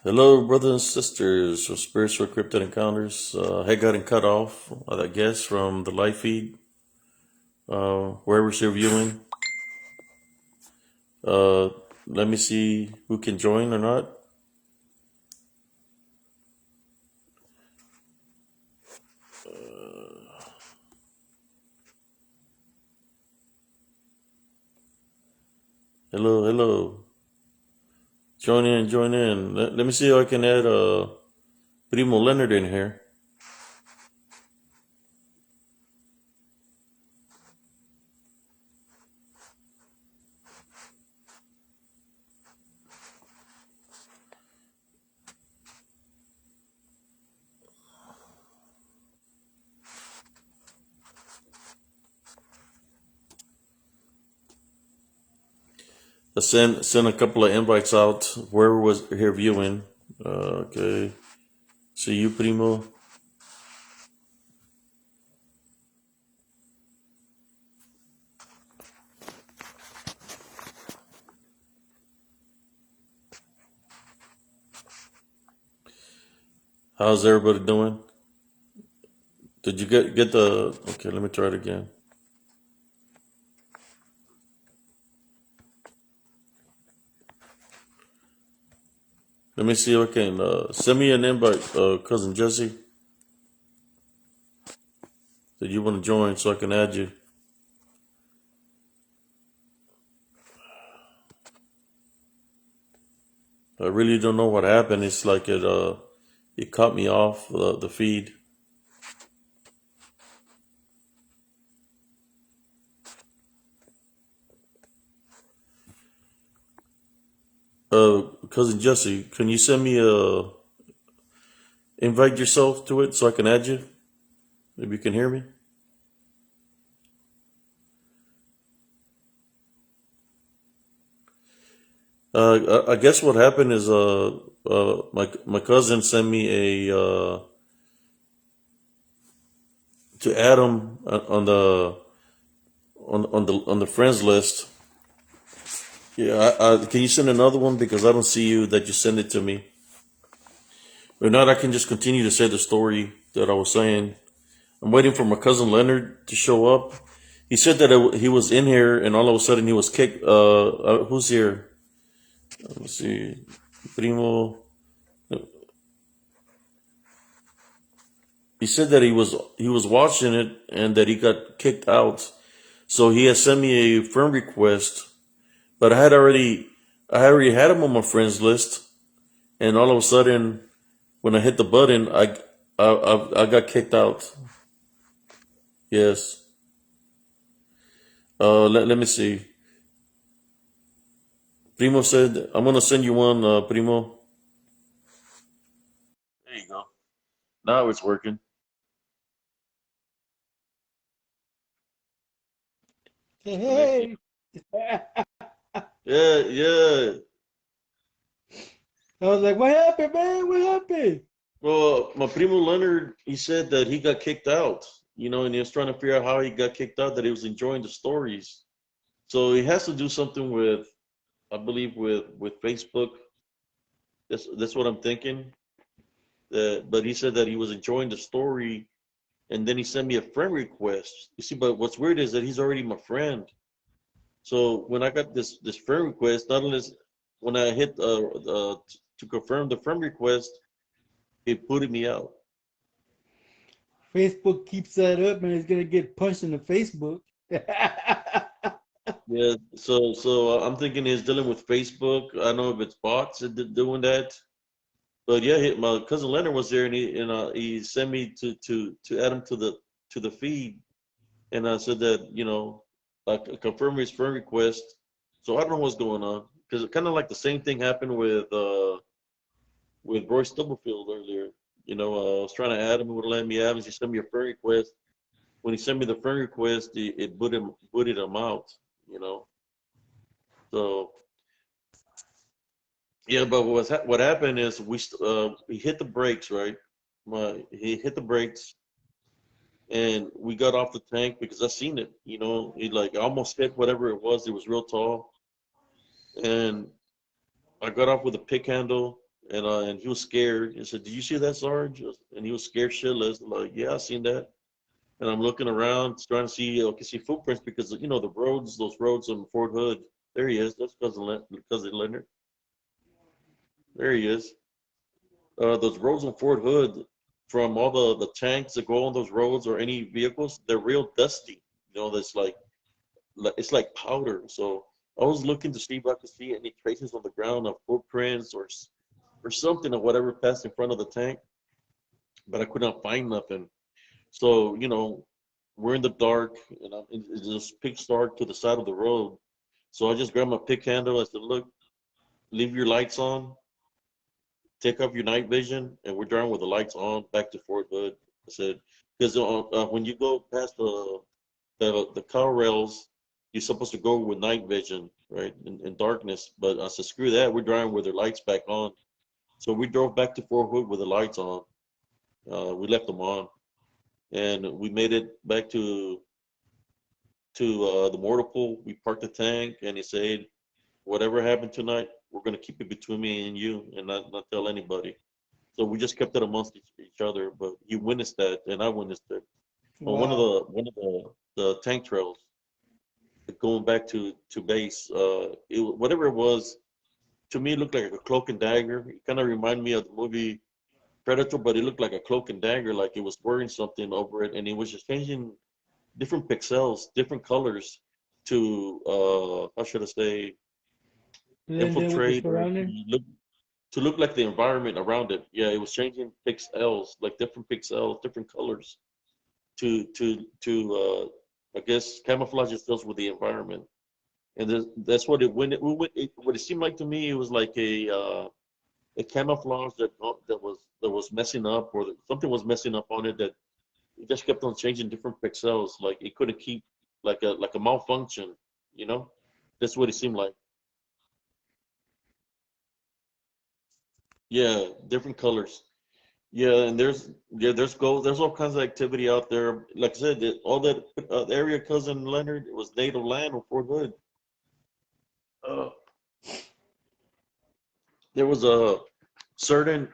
Hello, brothers and sisters of Spiritual Cryptid Encounters. Had gotten cut off, I guess, from the live feed, wherever you're viewing. Uh, Let me see who can join or not. Hello, hello. Join in, join in. Let me see if I can add Primo Leonard in here. Send a couple of invites out wherever was here viewing. Okay. See you, Primo. How's everybody doing? Did you get the? Okay, let me try it again. Let me see if I can send me an invite, cousin Jessie, that you want to join so I can add you. I really don't know what happened. It's like it cut me off the feed. Cousin Jessie, can you send me a invite yourself to it so I can add you? Maybe you can hear me. I guess what happened is my cousin sent me a to add him on the friends list. Yeah, can you send another one because I don't see you that you send it to me. If not, I can just continue to say the story that I was saying. I'm waiting for my cousin Leonard to show up. He said that he was in here, and all of a sudden he was kicked. Who's here? Let's see, Primo. He said that he was watching it and that he got kicked out. So he has sent me a friend request, but I already had him on my friends list, and all of a sudden when I hit the button, I got kicked out. Yes. Let me see. Primo said, I'm gonna send you one, Primo. There you go. Now it's working. Let me see. Hey, Yeah, yeah. I was like, what happened, man? What happened? Well, my primo Leonard, he said that he got kicked out, and he was trying to figure out how he got kicked out, that he was enjoying the stories. So he has to do something with, I believe, with Facebook. That's what I'm thinking. But he said that he was enjoying the story, and then he sent me a friend request. You see, but what's weird is that he's already my friend. So when I got this friend request, not only when I hit to confirm the friend request, it booted me out. Facebook keeps that up, and it's gonna get punched in the Facebook. Yeah, so I'm thinking he's dealing with Facebook. I don't know if it's bots that doing that, but yeah, my cousin Leonard was there, and he sent me to add him to the feed, and I said that I confirm his friend request. So I don't know what's going on because kind of like the same thing happened with Roy Stubblefield earlier. I was trying to add him, he would let me add him. He sent me a friend request. When he sent me the friend request, it booted him out. You know, so. Yeah, but what happened is he hit the brakes, right? He hit the brakes, and we got off the tank because I seen it. He like almost hit whatever it was. It was real tall, and I got off with a pick handle, and he was scared. He said, "Did you see that, Sarge?" And he was scared shitless. Like, yeah, I seen that. And I'm looking around, trying to see, okay, see footprints because the roads, those roads on Fort Hood. There he is. That's cousin Leonard. There he is. Those roads on Fort Hood, from all the tanks that go on those roads or any vehicles, they're real dusty. That's like it's like powder. So I was looking to see if I could see any traces on the ground of footprints or something or whatever passed in front of the tank, but I could not find nothing. So we're in the dark, and it's just pitch dark to the side of the road. So I just grabbed my pick handle. I said, "Look, leave your lights on, take off your night vision, and we're driving with the lights on back to Fort Hood." I said, because when you go past the car rails, you're supposed to go with night vision, right, in darkness. But I said, screw that. We're driving with the lights back on. So we drove back to Fort Hood with the lights on. We left them on, and we made it back to the mortar pool. We parked the tank, and he said, "Whatever happened tonight, we're gonna keep it between me and you, and not tell anybody." So we just kept it amongst each other. But he witnessed that, and I witnessed it on Wow. one of the tank trails going back to base. Whatever it was, to me, it looked like a cloak and dagger. It kind of reminded me of the movie Predator, but it looked like a cloak and dagger, like it was wearing something over it, and it was just changing different pixels, different colors to how should I say, Blend in with the infiltrate or surrounding. to look like the environment around it. Yeah, it was changing pixels, like different pixels, different colors to I guess camouflage itself with the environment. And that's what what it seemed like to me. It was like a camouflage that was messing up, or that something was messing up on it, that it just kept on changing different pixels. Like it couldn't keep, like a malfunction, you know. That's what it seemed like. Yeah, different colors. Yeah, and there's all kinds of activity out there. Like I said, all that area, cousin Leonard, it was native land on Fort Hood. Uh, there was a certain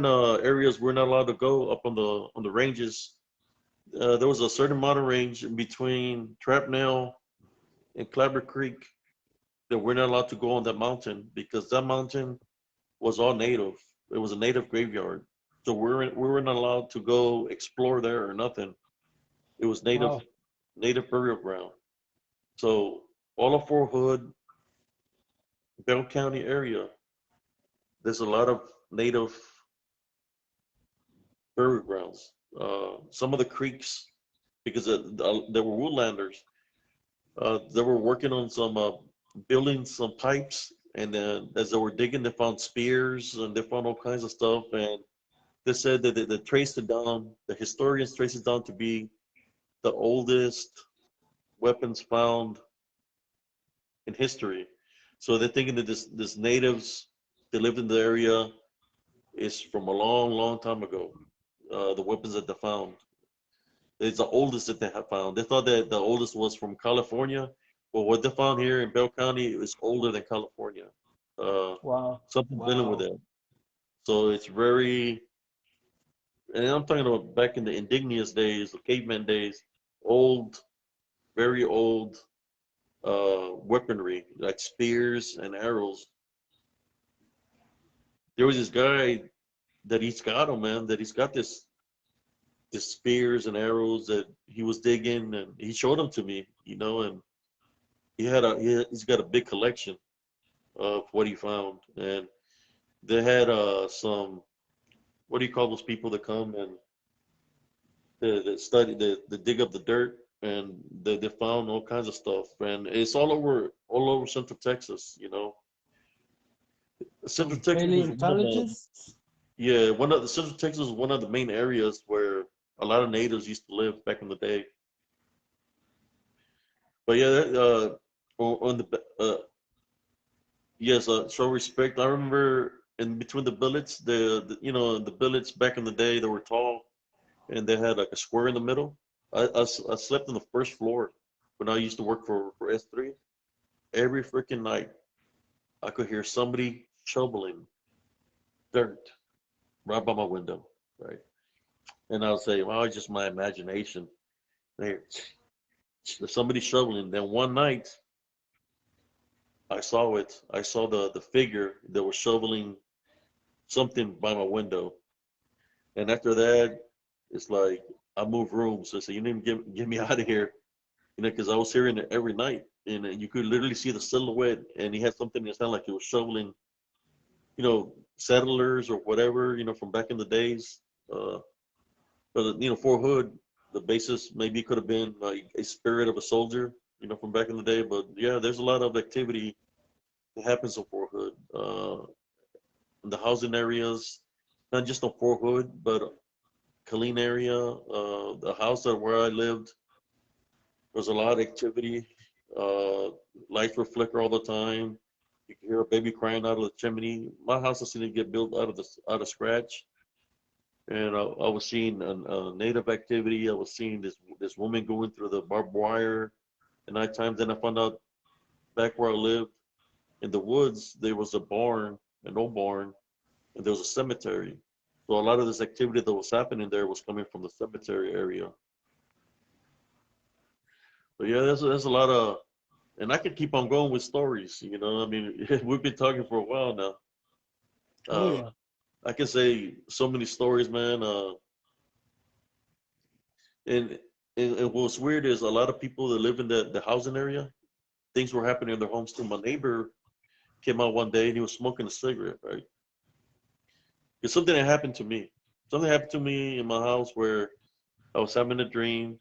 areas we're not allowed to go up on the ranges. There was a certain mountain range in between Trapnell and Clabber Creek that we're not allowed to go on that mountain because that mountain was all native. It was a native graveyard, so we weren't allowed to go explore there or nothing. It was Wow. native burial ground. So all of Fort Hood, Bell County area, there's a lot of native burial grounds. Some of the creeks, because there were woodlanders, they were working on some building some pipes, and then as they were digging, they found spears and they found all kinds of stuff. And they said that they traced it down. The historians traced it down to be the oldest weapons found in history. So they're thinking that this natives that lived in the area is from a long, long time ago. The weapons that they found, it's the oldest that they have found. They thought that the oldest was from California, but what they found here in Bell County is older than California. Uh, Wow. Something dealing with Wow. it. So it's very, and I'm talking about back in the indigenous days, the caveman days, old, very old weaponry like spears and arrows. There was this guy that he's got them, man. That he's got this spears and arrows that he was digging, and he showed them to me, and he's got a big collection of what he found, and they had some, what do you call those people that come and that study, they dig up the dirt, and they found all kinds of stuff, and it's all over Central Texas. Central Some Texas is one of the paleontologists. Yeah, one of the Central Texas is one of the main areas where a lot of natives used to live back in the day. But yeah, on the yes, show respect. I remember in between the billets, the billets back in the day, they were tall and they had like a square in the middle. I slept on the first floor when I used to work for S3. Every freaking night, I could hear somebody shoveling. dirt right by my window, right? And I would say, well, it's just my imagination. There, somebody shoveling. Then one night, I saw it. I saw the figure that was shoveling something by my window. And after that, it's like I moved rooms. I said, you need to get me out of here, because I was hearing it every night, and you could literally see the silhouette. And he had something that sounded like he was shoveling, settlers or whatever, from back in the days. Uh, but Fort Hood, the basis maybe could have been like a spirit of a soldier, from back in the day. But yeah, there's a lot of activity that happens in Fort Hood, in the housing areas, not just in Fort Hood, but Killeen area, the house that where I lived, there was a lot of activity. Uh, Lights would flicker all the time. You could hear a baby crying out of the chimney. My house was seen to get built out of scratch, and I was seeing a native activity. I was seeing this woman going through the barbed wire at night times. Then I found out back where I lived in the woods there was a barn, an old barn, and there was a cemetery. So a lot of this activity that was happening there was coming from the cemetery area. But yeah, there's a lot of, and I could keep on going with stories. I mean, we've been talking for a while now. Oh Uh, yeah. I can say so many stories, man. And, and what's weird is a lot of people that live in the housing area, things were happening in their homes too. My neighbor came out one day and he was smoking a cigarette, right? It's something that happened to me. Something happened to me in my house where I was having a dream,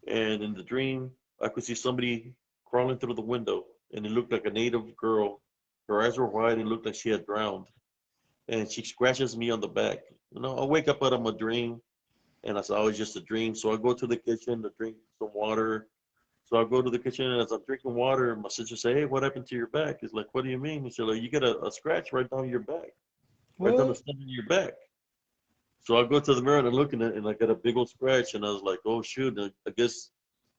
and in the dream, I could see somebody crawling through the window, and it looked like a native girl. Her eyes were wide, and looked like she had drowned. And she scratches me on the back. I wake up out of my dream, and I said, oh, it's just a dream. So I go to the kitchen to drink some water. So I go to the kitchen, and as I'm drinking water, my sister say, hey, what happened to your back? It's like, what do you mean? She said, like, you got a scratch right down your back, right down the What? center of your back. So I go to the mirror and I look at it, and I got a big old scratch, and I was like, oh shoot, I guess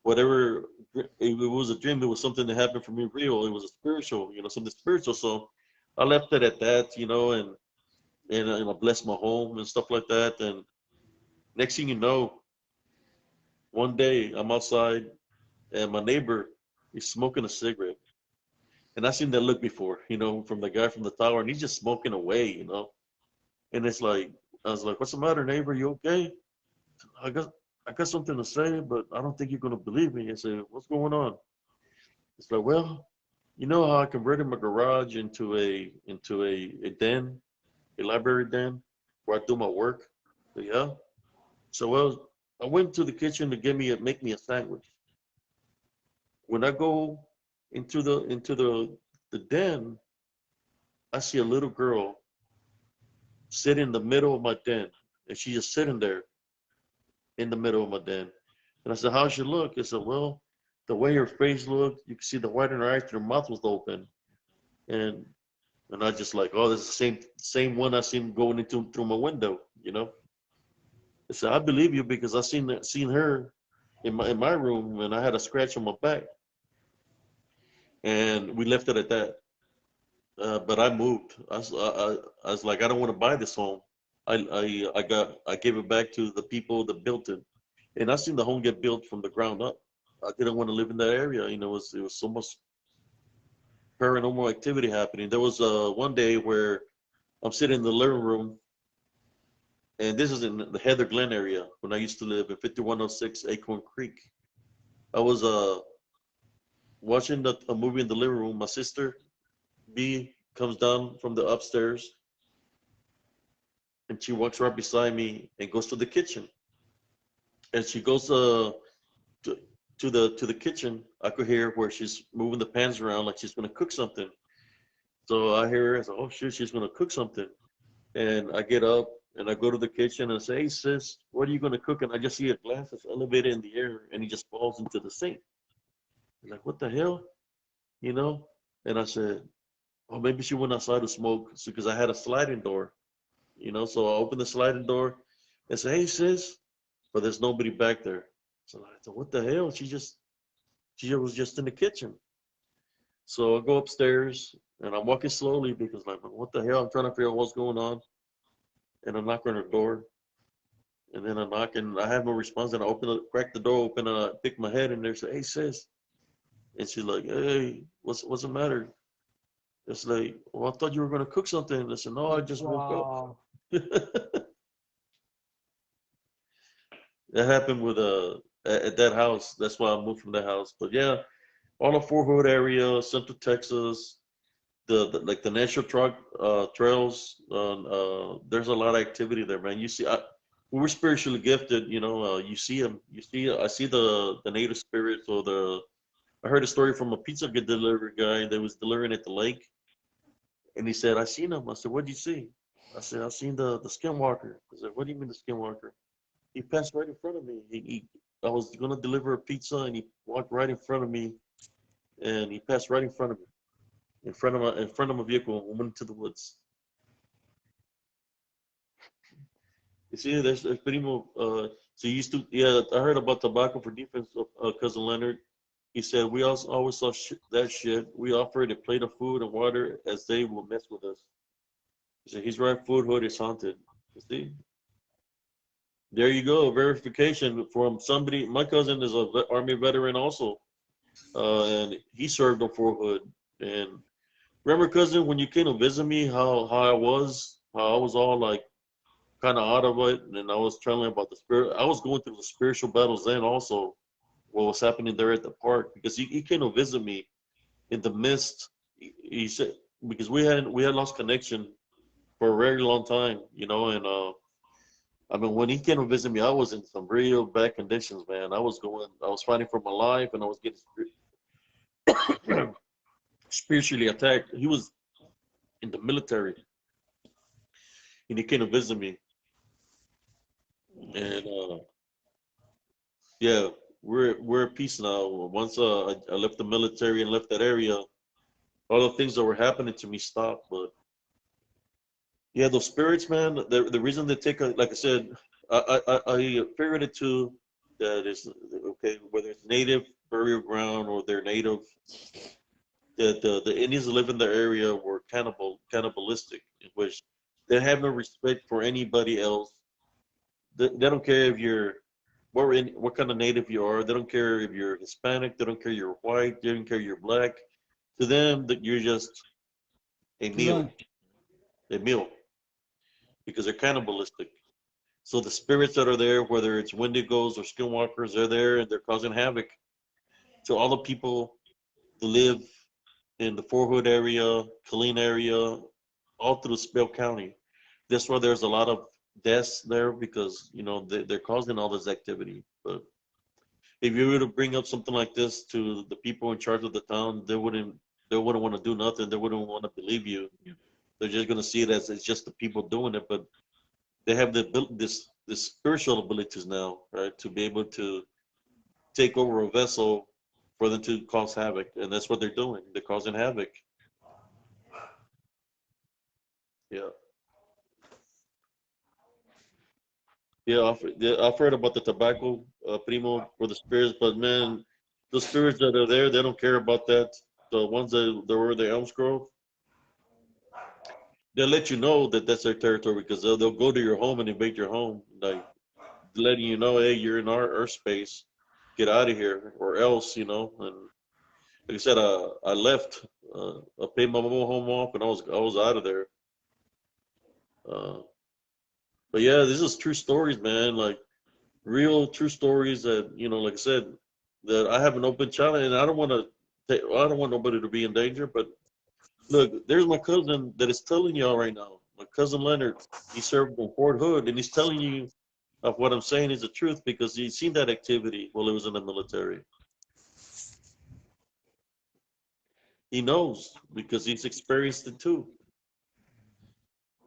whatever, if it was a dream, it was something that happened for me real. It was a spiritual, something spiritual. So I left it at that, and I blessed my home and stuff like that. And next thing you know, one day I'm outside and my neighbor is smoking a cigarette. And I seen that look before, from the guy from the tower, and he's just smoking away. And it's like, I was like, what's the matter, neighbor? You okay? I got I got something to say, but I don't think you're gonna believe me. I said, what's going on? It's like, well, you know how I converted my garage into a den, a library den, where I do my work? So, yeah. So well, I went to the kitchen to make me a sandwich. When I go into the den, I see a little girl sitting in the middle of my den, and she's just sitting there in the middle of my den. And I said, how's she look? I said, well, the way her face looked, you could see the white in her eyes, and her mouth was open. And and I just like, oh, this is the same one I seen going into through my window. I said, I believe you because I seen her in my room and I had a scratch on my back. And we left it at that. But I moved. I was like, I don't want to buy this home. I gave it back to the people that built it. And I seen the home get built from the ground up. I didn't want to live in that area. It was so much paranormal activity happening. There was one day where I'm sitting in the living room, and this is in the Heather Glen area when I used to live in 5106 Acorn Creek. I was watching a movie in the living room. My sister B comes down from the upstairs, and she walks right beside me and goes to the kitchen. And she goes to, to the kitchen. I could hear where she's moving the pans around like she's gonna cook something. So I hear her. I say, "Oh shit, she's gonna cook something." And I get up and I go to the kitchen and I say, "Hey sis, what are you gonna cook?" And I just see a glass that's elevated in the air, and he just falls into the sink. I'm like, what the hell, you know? And I said, "Oh, maybe she went outside to smoke," because I had a sliding door. So I opened the sliding door and say, "Hey sis," but there's nobody back there. So I said, "What the hell?" She was just in the kitchen. So I go upstairs And I'm walking slowly because like, what the hell? I'm trying to figure out what's going on. And I knock on her door. And then I knock and I have no response. And I crack the door open and I pick my head and they say, "Hey sis." And she's like, "Hey, what's the matter?" It's like, "Well, I thought you were gonna cook something." I said, "No, I just woke up." Wow. That happened with at that house. That's why I moved from that house. But yeah, all the Fort Hood area, Central Texas, the like the national truck trails. There's a lot of activity there, man. You see, we're spiritually gifted. You know, you see them. You see, I see the native spirits or the. I heard a story from a pizza delivery guy that was delivering at the lake, and he said, "I seen him." I said, "What did you see?" I said, "I seen the skinwalker." I said, "What do you mean the skinwalker?" He passed right in front of me. I was gonna deliver a pizza, and he walked right in front of me, and he passed right in front of me, in front of my vehicle, and went into the woods. You see, there's primo. So you used to, yeah. I heard about tobacco for defense. Cousin Leonard. He said we also always saw that shit. We offered a plate of food and water as they will mess with us. He said he's right. Food hood is haunted. You see, there you go. Verification from somebody. My cousin is a army veteran also, and he served on Fort Hood. And remember, cousin, when you came to visit me, how I was all like kind of out of it, and I was telling about the spirit. I was going through the spiritual battles then also. What was happening there at the park because he came to visit me in the midst. He said because we had lost connection for a very long time, you know, and I mean when he came to visit me, I was in some real bad conditions, man. I was fighting for my life, and I was getting spiritually attacked. He was in the military, and he came to visit me, and yeah, we're at peace now. Once I left the military and left that area, all the things that were happening to me stopped. But yeah, those spirits, man. The reason they take, like I said, I figured it too that is okay. Whether it's native burial ground or they're native, that the Indians that live in the area were cannibalistic, in which they have no respect for anybody else. They don't care if you're what kind of native you are. They don't care if you're Hispanic. They don't care you're white. They don't care you're black. To them, that you're just a meal, Lunch. a meal, because they're cannibalistic. So the spirits that are there, whether it's Wendigos or Skinwalkers, they're there and they're causing havoc to all the people that live in the Fort Hood area, Killeen area, all through Spell County. That's why there's a lot of deaths there because you know they're causing all this activity. But if you were to bring up something like this to the people in charge of the town, they wouldn't want to do nothing. They wouldn't want to believe you. They're just gonna see it as it's just the people doing it. But they have this spiritual abilities now, right, to be able to take over a vessel for them to cause havoc, and that's what they're doing. They're causing havoc. Yeah, yeah. I've heard about the tobacco, primo, for the spirits, but man, the spirits that are there, they don't care about that. The ones that were the Elms Grove, they'll let you know that that's their territory because they'll go to your home and invade your home, like letting you know, hey, you're in our space, get out of here, or else, you know. And like I said, I left. I paid my mobile home off, and I was out of there. Uh, but yeah, this is true stories, man. Like real true stories that you know, like I said, that I have an open challenge, and I don't want to. I don't want nobody to be in danger. But look, there's my cousin that is telling y'all right now. My cousin Leonard, he served in Fort Hood, and he's telling you of what I'm saying is the truth because he's seen that activity while he was in the military. He knows because he's experienced it too.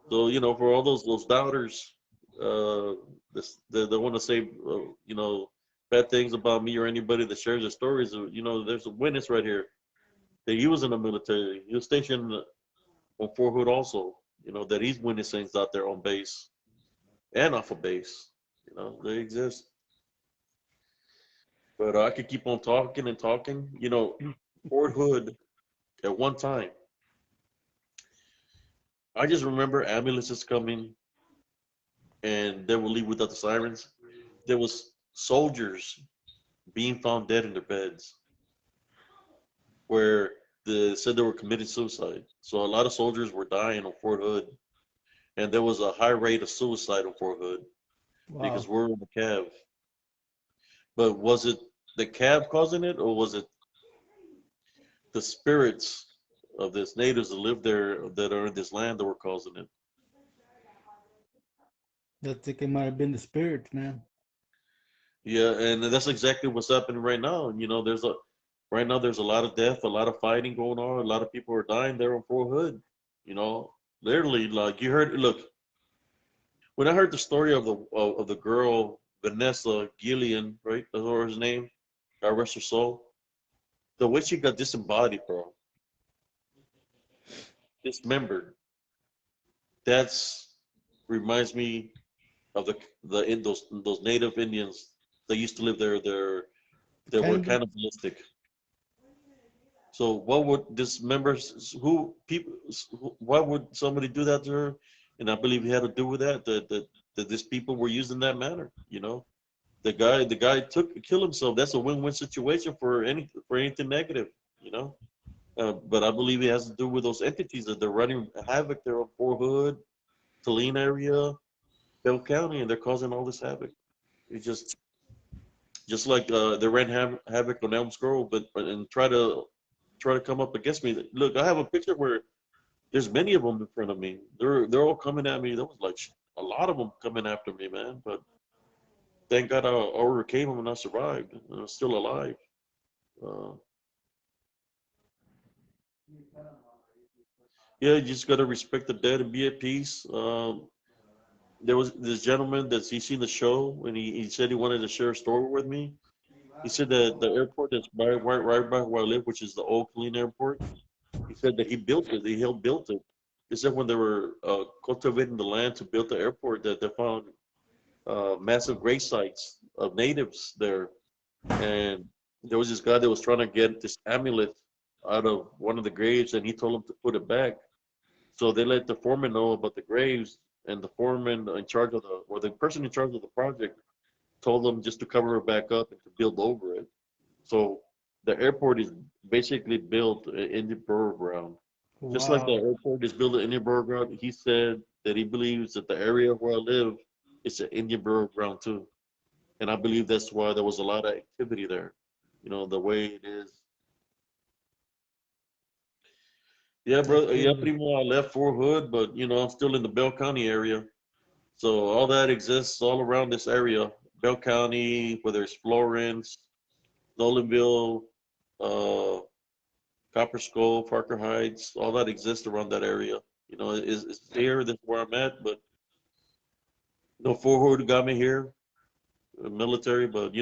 So you know, for all those doubters, uh, they want to say you know bad things about me or anybody that shares their stories. You know, there's a witness right here that he was in the military. He was stationed on Fort Hood also. You know that he's witnessing things out there on base and off of base. You know they exist. But I could keep on talking and talking. You know, Fort Hood at one time. I just remember ambulances coming and they would leave without the sirens. There was soldiers being found dead in their beds where the said they were committing suicide. So a lot of soldiers were dying on Fort Hood, and there was a high rate of suicide on Fort Hood because Wow. we're in the Cav. But was it the Cav causing it, or was it the spirits of this natives that live there that are in this land that were causing it? I think it might have been the spirits, man. Yeah, and that's exactly what's happening right now. Right now there's a lot of death, a lot of fighting going on, a lot of people are dying there on Fort Hood. You know, literally, like you heard. Look, when I heard the story of the girl Vanessa Gillian, right? That's her his name. God rest her soul. The way she got disembodied, bro, dismembered. That's reminds me of the in those native Indians that used to live there. The They were cannibal. cannibalistic. So what would this members who people why would somebody do that to her? And I believe it had to do with that these people were used in that manner. The guy took killed himself. That's a win-win situation for anything negative. You know. But I believe it has to do with those entities that they're running havoc there on Fort Hood, Tulane area, Bell County, and they're causing all this havoc. It's just like they ran havoc on Elms Grove, but and try to come up against me. Look, I have a picture where there's many of them in front of me. They're all coming at me. There was like a lot of them coming after me, man. But thank God I overcame them and I survived. And I'm still alive. Uh, yeah, you just gotta respect the dead and be at peace. There was this gentleman that he seen the show and he said he wanted to share a story with me. He said that the airport that's right by where I live, which is the old clean airport, he said that he built it. He helped build it. He said when they were cultivating the land to build the airport, that they found massive grave sites of natives there, and there was this guy that was trying to get this amulet out of one of the graves, and he told him to put it back. So they let the foreman know about the graves, and the foreman in charge of the person in charge of the project told them just to cover it back up and to build over it. So the airport is basically built in the burial ground. Just like the Wow. airport is built in Indian burial ground, he said that he believes that the area where I live is an Indian burial ground too. And I believe that's why there was a lot of activity there. The way it is. Yeah, brother. Yeah, Activity. primo, I left Fort Hood, but I'm still in the Bell County area. So all that exists all around this area. Bell County, whether it's Florence, Nolanville, uh, Copper Skull, Parker Heights, all that exists around that area. It's here, that's where I'm at, but Fort Hood got me here, military, but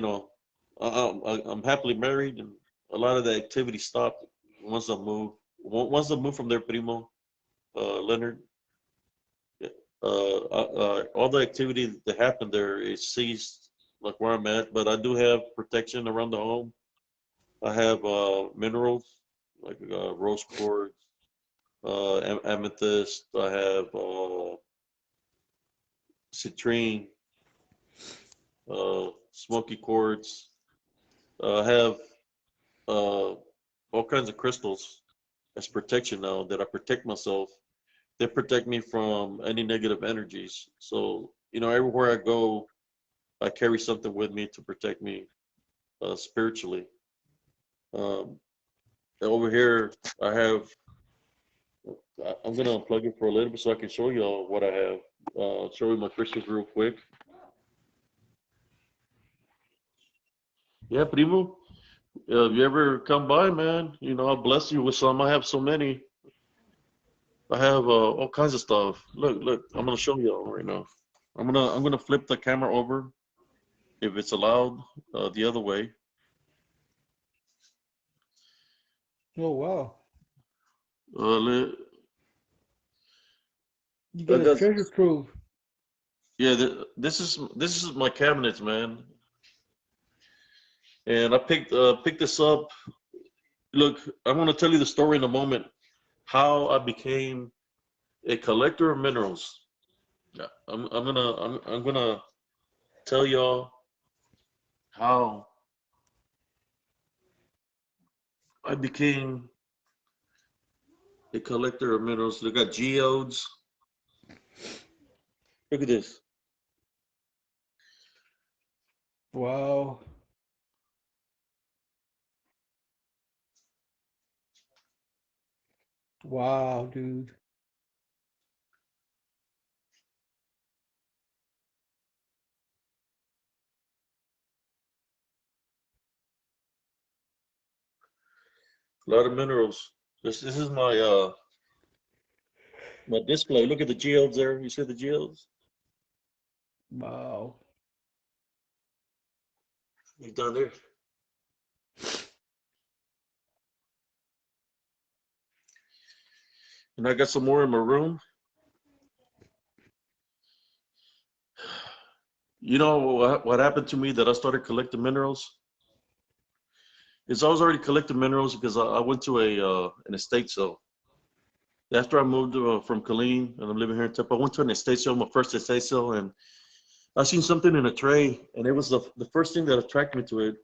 I'm happily married, and a lot of the activity stopped once I moved. Once I moved from there, Primo, Leonard, all the activity that happened there is ceased, like where I'm at. But I do have protection around the home. I have minerals like rose quartz, amethyst. I have citrine, smoky quartz. I have uh, all kinds of crystals as protection now that I protect myself. They protect me from any negative energies. So, everywhere I go, I carry something with me to protect me spiritually. Um, Over here, I'm going to unplug it for a little bit so I can show you all what I have. Show you my crystals real quick. Yeah, primo. If you ever come by, man, I'll bless you with some. I have so many. I have all kinds of stuff. Look, I'm gonna show you all right now. I'm gonna flip the camera over if it's allowed the other way. Oh wow. Uh, You I got a got treasure trove. yeah. This is my cabinets, man. And I picked this up. Look, I'm gonna tell you the story in a moment. How I became A collector of minerals. Yeah, I'm gonna tell y'all how I became a collector of minerals. Look at geodes. Look at this. Wow. Wow, dude. A lot of minerals. This is my display. Look at the geodes there. You see the geodes? Wow. Look down there. And I got some more in my room. You know what happened to me that I started collecting minerals? Is I was already collecting minerals because I went to an estate sale. After I moved from Killeen and I'm living here in Tampa, I went to an estate sale, my first estate sale, and I seen something in a tray, and it was the first thing that attracted me to it.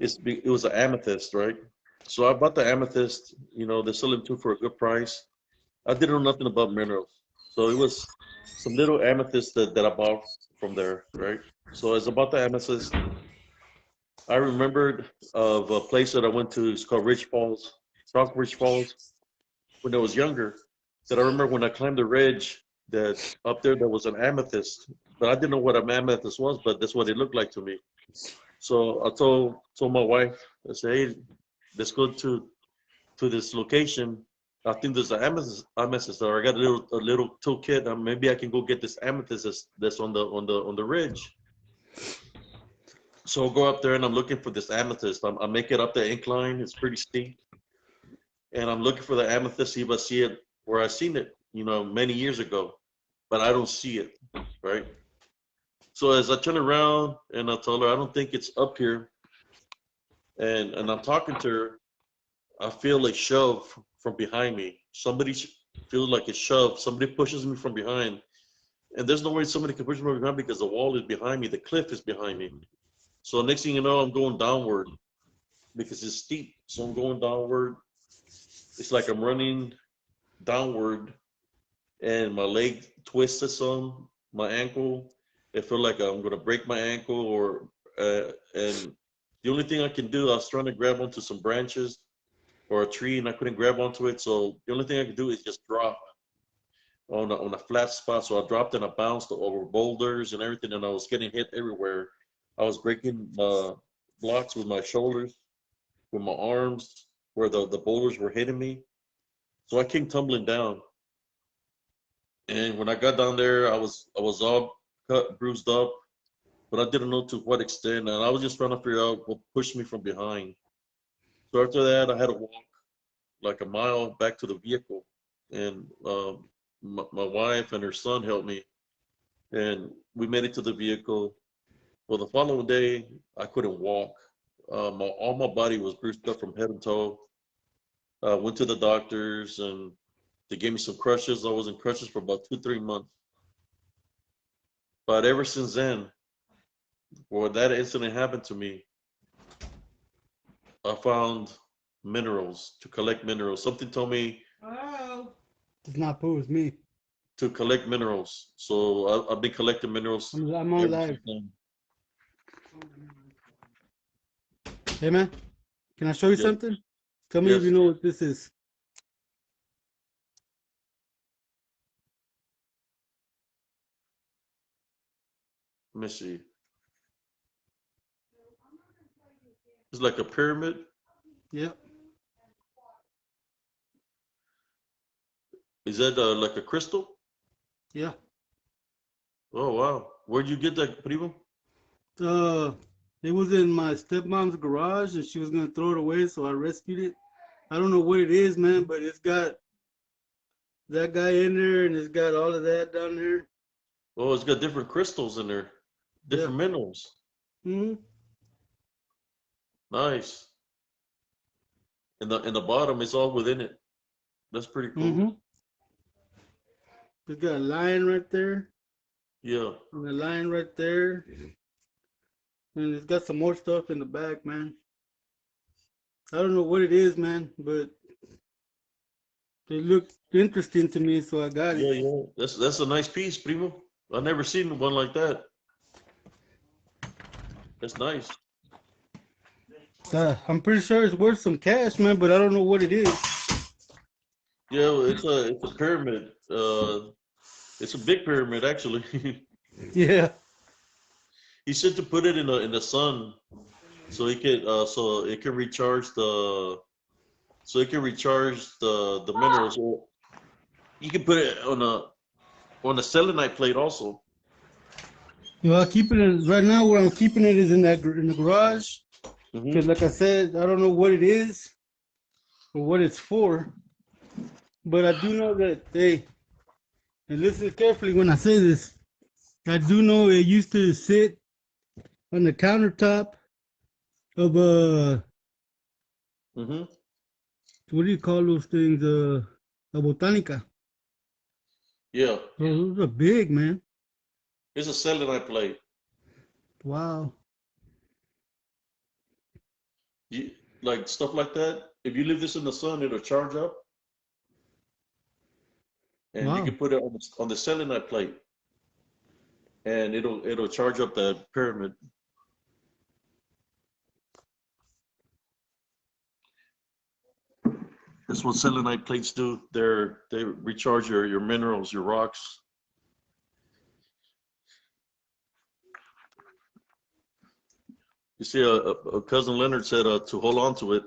It was an amethyst, right? So I bought the amethyst. You know, they sell them too for a good price. I didn't know nothing about minerals, so it was some little amethyst that I bought from there, right? So as about the amethyst, I remembered of a place that I went to. It's called Rich Falls, South Rich Falls, when I was younger. That I remember when I climbed the ridge, that up there there was an amethyst, but I didn't know what an amethyst was, but that's what it looked like to me. So I told my wife, I said, hey, let's go to this location. I think there's an amethyst there. I got a little toolkit. Maybe I can go get this amethyst that's on the ridge. So I go up there and I'm looking for this amethyst. I make it up the incline. It's pretty steep, and I'm looking for the amethyst. See if I see it where I seen it, many years ago, but I don't see it. Right. So as I turn around and I told her I don't think it's up here, and I'm talking to her, I feel a shove from behind me. Somebody feels like a shove. Somebody pushes me from behind. And there's no way somebody can push me from behind because the wall is behind me. The cliff is behind me. So next thing you know, I'm going downward because it's steep. So I'm going downward. It's like I'm running downward and my leg twisted some, my ankle. It felt like I'm going to break my ankle and the only thing I can do, I was trying to grab onto some branches or a tree and I couldn't grab onto it. So the only thing I could do is just drop on a flat spot. So I dropped and I bounced over boulders and everything, and I was getting hit everywhere. I was breaking blocks with my shoulders, with my arms, where the boulders were hitting me. So I came tumbling down. And when I got down there, I was all cut, bruised up, but I didn't know to what extent. And I was just trying to figure out what pushed me from behind. So after that, I had to walk like a mile back to the vehicle, and my wife and her son helped me, and we made it to the vehicle. Well, the following day, I couldn't walk. All my body was bruised up from head and toe. Went to the doctors, and they gave me some crutches. I was in crutches for about 2, 3 months. But ever since then, when that incident happened to me, I found minerals to collect minerals. Something told me It's not poo, it's me. to collect minerals. So I've been collecting minerals I'm on ever live. since then. Hey man, can I show you Yes, something? Tell me if you yes. know what this is. Let me see. It's like a pyramid. Yep. Is that like a crystal? Yeah. Oh wow. Where'd you get that, primo? Uh, it was in my stepmom's garage and she was gonna throw it away, so I rescued it. I don't know what it is, man, but it's got that guy in there and it's got all of that down there. Oh, it's got different crystals in there, Yeah. different minerals. Mm-hmm. Nice. And the bottom is all within it. That's pretty cool. Mm-hmm. It's got a lion right there. Yeah. And a lion right there. And it's got some more stuff in the back, man. I don't know what it is, man, but it looked interesting to me, so I got it. Yeah, yeah. That's a nice piece, primo. I've never seen one like that. That's nice. I'm pretty sure it's worth some cash, man, but I don't know what it is. Yeah, well, it's a pyramid. It's a big pyramid actually. Yeah. He said to put it in the sun so it can recharge the minerals. Or you can put it on a selenite plate also. Well, I keep it right now. Where I'm keeping it is in the garage. Because, Hmm. like I said, I don't know what it is or what it's for, but I do know that and listen carefully when I say this. I do know it used to sit on the countertop of Hmm. what do you call those things? A botanica. Yeah, So those are big, man. it's a selenite plate. Wow. You, like stuff like that. If you leave this in the sun, it'll charge up, and you Wow. can put it on the selenite plate, and it'll charge up that pyramid. That's what selenite plates do. They recharge your minerals, your rocks. You see, a cousin Leonard said to hold on to it.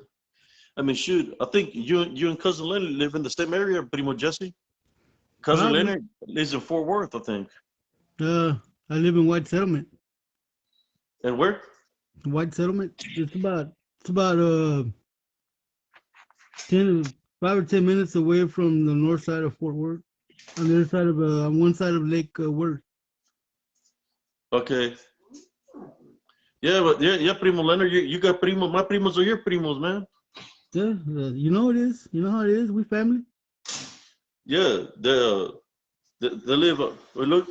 I mean, shoot, I think you and cousin Leonard live in the same area, Primo Jesse. Cousin Probably. Leonard lives in Fort Worth, I think. I live in White Settlement. And where? White Settlement. It's about 10, 5 or 10 minutes away from the north side of Fort Worth. On the other side of on one side of Lake Worth. Okay. Yeah, but yeah, Primo Leonard, you got primo. My primos are your primos, man. Yeah, you know it is. You know how it is. We family. Yeah, they live. Look,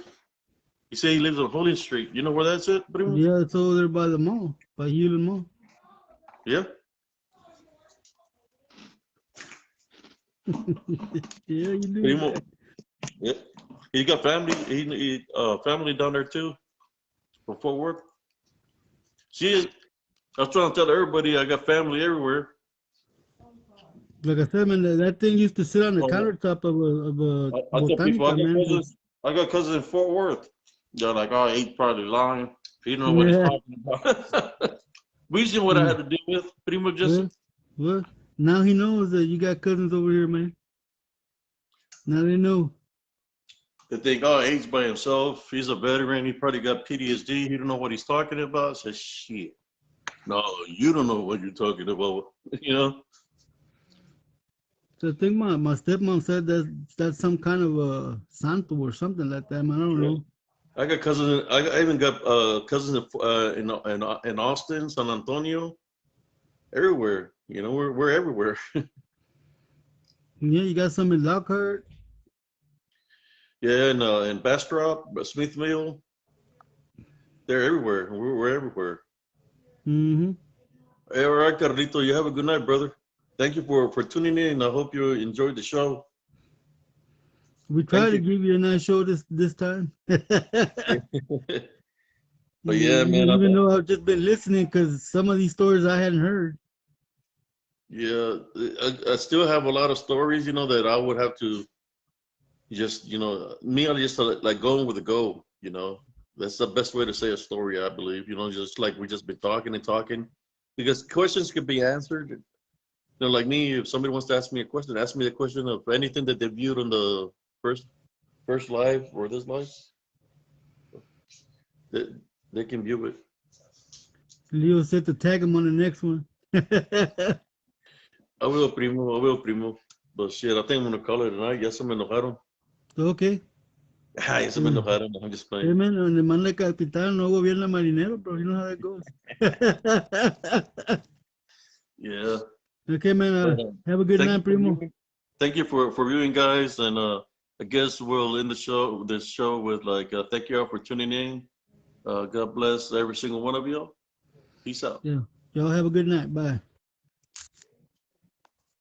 you say he lives on Holy Street. You know where that's at, primo? Yeah, it's over there by the mall, by Hewlett Mall. Yeah. Yeah, you do. Primo. Yeah. He got family. Family down there too, from Fort Worth. See, I was trying to tell everybody I got family everywhere. Like I said, man, that thing used to sit on the Oh, countertop of a I tell people botanica, man. I got cousins in Fort Worth. They're like, oh, he's probably lying. He don't know what he's Yeah, talking about. We seen what I yeah. had to deal with, Primo Jesse. Well, well, now he knows that you got cousins over here, man. Now they know. They think, oh, he's by himself. He's a veteran. He probably got PTSD. He don't know what he's talking about. I said, shit. No, you don't know what you're talking about. You know? So I think my stepmom said that's some kind of a santo or something like that, man. I don't Yeah. know. I got cousins. I even got cousins in Austin, San Antonio, everywhere. You know, we're everywhere. Yeah, you got some in Lockhart. Yeah, in Bastrop, Smith Mill, they're everywhere. We're everywhere. Mm-hmm. Hey, all right, Carlito, you have a good night, brother. Thank you for tuning in. I hope you enjoyed the show. We try Thank to you. give you a nice show this time. But yeah, man, Even though I've just been listening, because some of these stories I hadn't heard. yeah, I still have a lot of stories, that I would have to just, me, I just like going with the go, That's the best way to say a story, I believe, just like we just been talking and talking, because questions could be answered. Like me, if somebody wants to ask me a question, ask me the question of anything that they viewed on the first live or this live. They can view it. Leo said to tag him on the next one. I will, primo. I will, primo. But shit, I think I'm gonna call it tonight. Ya se me enojaron. Okay. Ah, ya se me enojaron. I'm just Hey, playing. man, donde manda el capitán no gobierna marinero, bro. You know how that goes. Yeah. Okay, man. But, Have a good thank you night, for primo. viewing. Thank you for viewing, guys, and I guess we'll end this show with like, thank you all for tuning in. God bless every single one of you. Peace out. Yeah. Y'all have a good night. Bye.